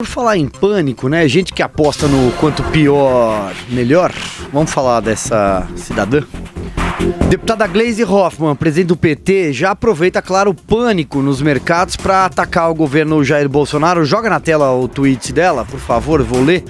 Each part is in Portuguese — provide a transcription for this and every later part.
Por falar em pânico, né? Gente que aposta no quanto pior, melhor. Vamos falar dessa cidadã? Deputada Gleisi Hoffmann, presidente do PT, já aproveita, claro, o pânico nos mercados para atacar o governo Jair Bolsonaro. Joga na tela o tweet dela, por favor, vou ler.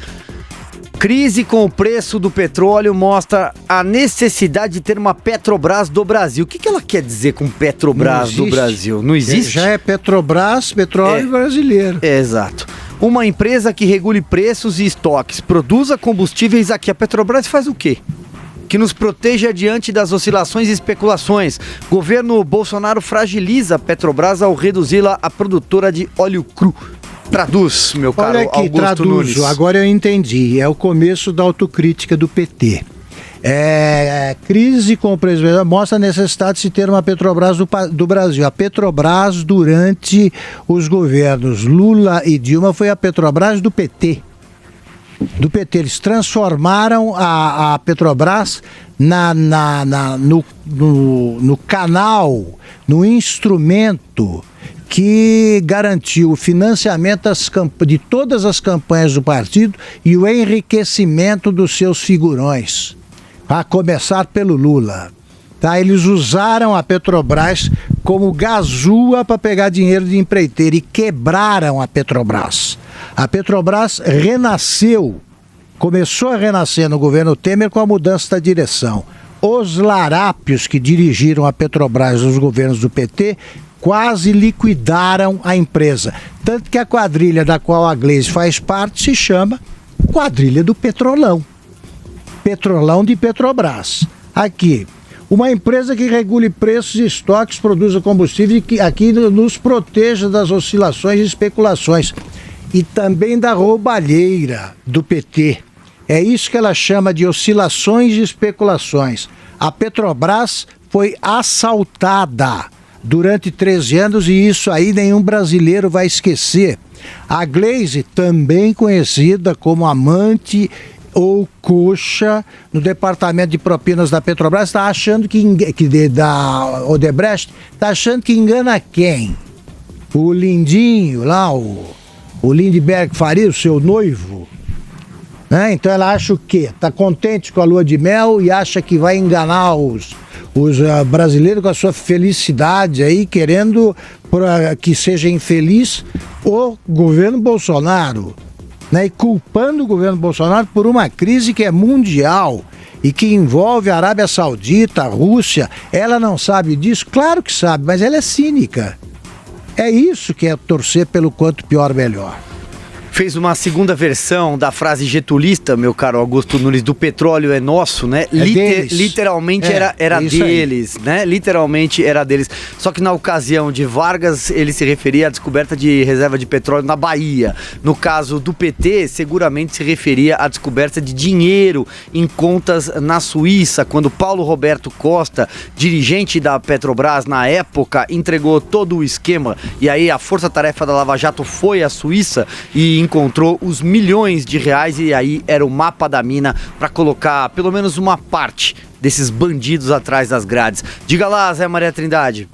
Crise com o preço do petróleo mostra a necessidade de ter uma Petrobras do Brasil. O que ela quer dizer com Petrobras do Brasil? Não existe? Já é Petrobras, petróleo brasileiro. Exato. Uma empresa que regule preços e estoques, produza combustíveis aqui. A Petrobras faz o quê? Que nos proteja diante das oscilações e especulações. Governo Bolsonaro fragiliza a Petrobras ao reduzi-la a produtora de óleo cru. Traduz, meu caro Olha aqui, Augusto traduzo. Nunes. Agora eu entendi. É o começo da autocrítica do PT. Crise com o presidente mostra a necessidade de se ter uma Petrobras do Brasil. A Petrobras, durante os governos Lula e Dilma, foi a Petrobras do PT. Do PT. Eles transformaram a Petrobras no canal, no instrumento que garantiu o financiamento de todas as campanhas do partido e o enriquecimento dos seus figurões, a começar pelo Lula. Tá? Eles usaram a Petrobras como gazua para pegar dinheiro de empreiteiro e quebraram a Petrobras. A Petrobras renasceu, começou a renascer no governo Temer com a mudança da direção. Os larápios que dirigiram a Petrobras nos governos do PT quase liquidaram a empresa. Tanto que a quadrilha da qual a Gleisi faz parte se chama Quadrilha do Petrolão. Petrolão de Petrobras. Aqui, uma empresa que regule preços e estoques, produza combustível e que aqui nos proteja das oscilações e especulações. E também da roubalheira do PT. É isso que ela chama de oscilações e especulações. A Petrobras foi assaltada durante 13 anos e isso aí nenhum brasileiro vai esquecer. A Gleisi, também conhecida como amante ou coxa no departamento de propinas da Petrobras, está achando da Odebrecht, está achando que engana quem? O Lindinho lá, o Lindbergh Faria, o seu noivo, né? Então ela acha o quê? Está contente com a lua de mel e acha que vai enganar os brasileiros com a sua felicidade aí, querendo que seja infeliz o governo Bolsonaro, né? E culpando o governo Bolsonaro por uma crise que é mundial e que envolve a Arábia Saudita, a Rússia. Ela não sabe disso? Claro que sabe, mas ela é cínica. É isso que é torcer pelo quanto pior, melhor. Fez uma segunda versão da frase getulista, meu caro Augusto Nunes, do petróleo é nosso, né? Literalmente era deles, né? Literalmente era deles. Só que na ocasião de Vargas, ele se referia à descoberta de reserva de petróleo na Bahia. No caso do PT, seguramente se referia à descoberta de dinheiro em contas na Suíça, quando Paulo Roberto Costa, dirigente da Petrobras na época, entregou todo o esquema. E aí a força-tarefa da Lava Jato foi à Suíça e encontrou os milhões de reais e aí era o mapa da mina para colocar pelo menos uma parte desses bandidos atrás das grades. Diga lá, Zé Maria Trindade.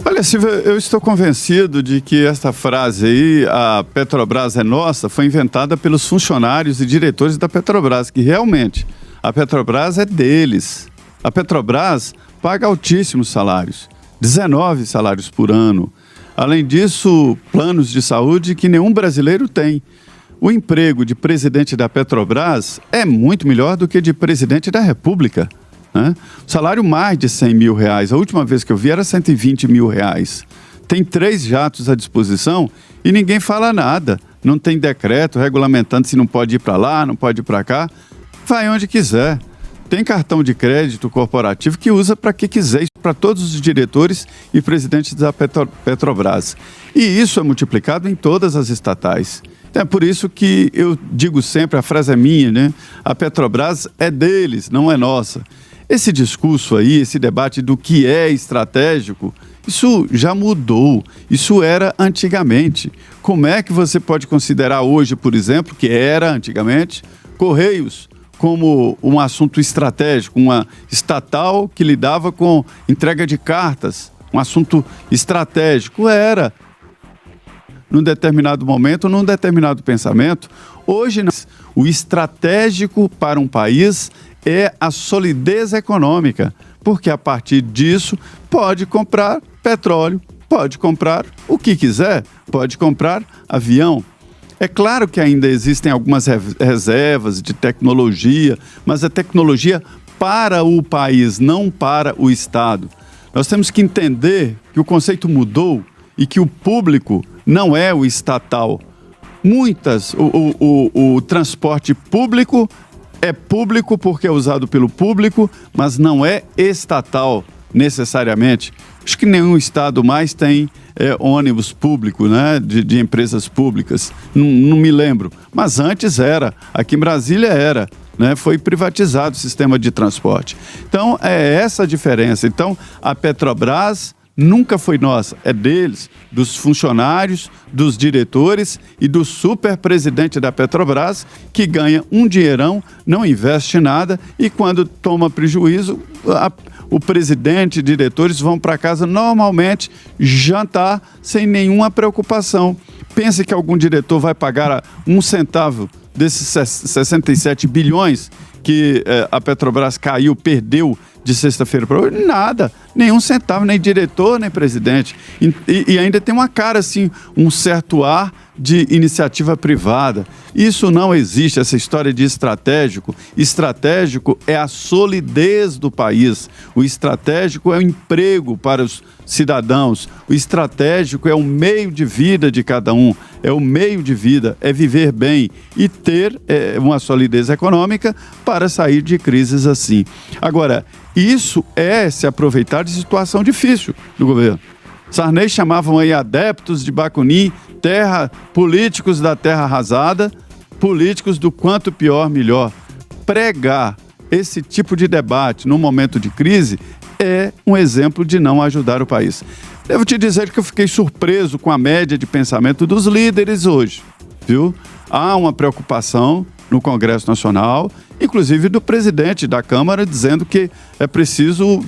Olha, Silvia, eu estou convencido de que esta frase aí, a Petrobras é nossa, foi inventada pelos funcionários e diretores da Petrobras, que realmente a Petrobras é deles. A Petrobras paga altíssimos salários, 19 salários por ano. Além disso, planos de saúde que nenhum brasileiro tem. O emprego de presidente da Petrobras é muito melhor do que de presidente da República, né? O salário mais de 100 mil reais. A última vez que eu vi era 120 mil reais. Tem 3 jatos à disposição e ninguém fala nada. Não tem decreto regulamentando se não pode ir para lá, não pode ir para cá. Vai onde quiser. Tem cartão de crédito corporativo que usa para que quiser, para todos os diretores e presidentes da Petrobras. E isso é multiplicado em todas as estatais. É por isso que eu digo sempre, a frase é minha, né? A Petrobras é deles, não é nossa. Esse discurso aí, esse debate do que é estratégico, isso já mudou. Isso era antigamente. Como é que você pode considerar hoje, por exemplo, que era antigamente, Correios como um assunto estratégico, uma estatal que lidava com entrega de cartas, um assunto estratégico? Era. num determinado momento, num determinado pensamento. Hoje, o estratégico para um país é a solidez econômica, porque a partir disso pode comprar petróleo, pode comprar o que quiser, pode comprar avião. É claro que ainda existem algumas reservas de tecnologia, mas a tecnologia para o país, não para o Estado. Nós temos que entender que o conceito mudou e que o público não é o estatal. O transporte público é público porque é usado pelo público, mas não é estatal necessariamente. Acho que nenhum estado mais tem ônibus público, né, de empresas públicas. Não me lembro, mas antes era. Aqui em Brasília era. Né, foi privatizado o sistema de transporte. Então, é essa a diferença. Então, a Petrobras nunca foi nossa, é deles, dos funcionários, dos diretores e do superpresidente da Petrobras, que ganha um dinheirão, não investe nada e quando toma prejuízo, o presidente e diretores vão para casa normalmente jantar sem nenhuma preocupação. Pense que algum diretor vai pagar 1 centavo desses 67 bilhões que a Petrobras perdeu de sexta-feira para hoje? Nada, nenhum centavo, nem diretor, nem presidente. E ainda tem uma cara assim, um certo ar de iniciativa privada. Isso não existe, essa história de estratégico. Estratégico é a solidez do país. O estratégico é o emprego para os cidadãos. O estratégico é o meio de vida de cada um. É o meio de vida, é viver bem e ter uma solidez econômica para sair de crises assim. Agora, isso é se aproveitar de situação difícil do governo. Sarney chamavam aí adeptos de Bakunin, políticos da terra arrasada, políticos do quanto pior, melhor. Pregar esse tipo de debate num momento de crise é um exemplo de não ajudar o país. Devo te dizer que eu fiquei surpreso com a média de pensamento dos líderes hoje, viu? Há uma preocupação no Congresso Nacional, inclusive do presidente da Câmara, dizendo que é preciso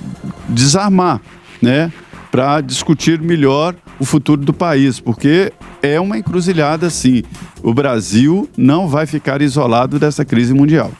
desarmar, né, para discutir melhor o futuro do país, porque é uma encruzilhada, sim. O Brasil não vai ficar isolado dessa crise mundial.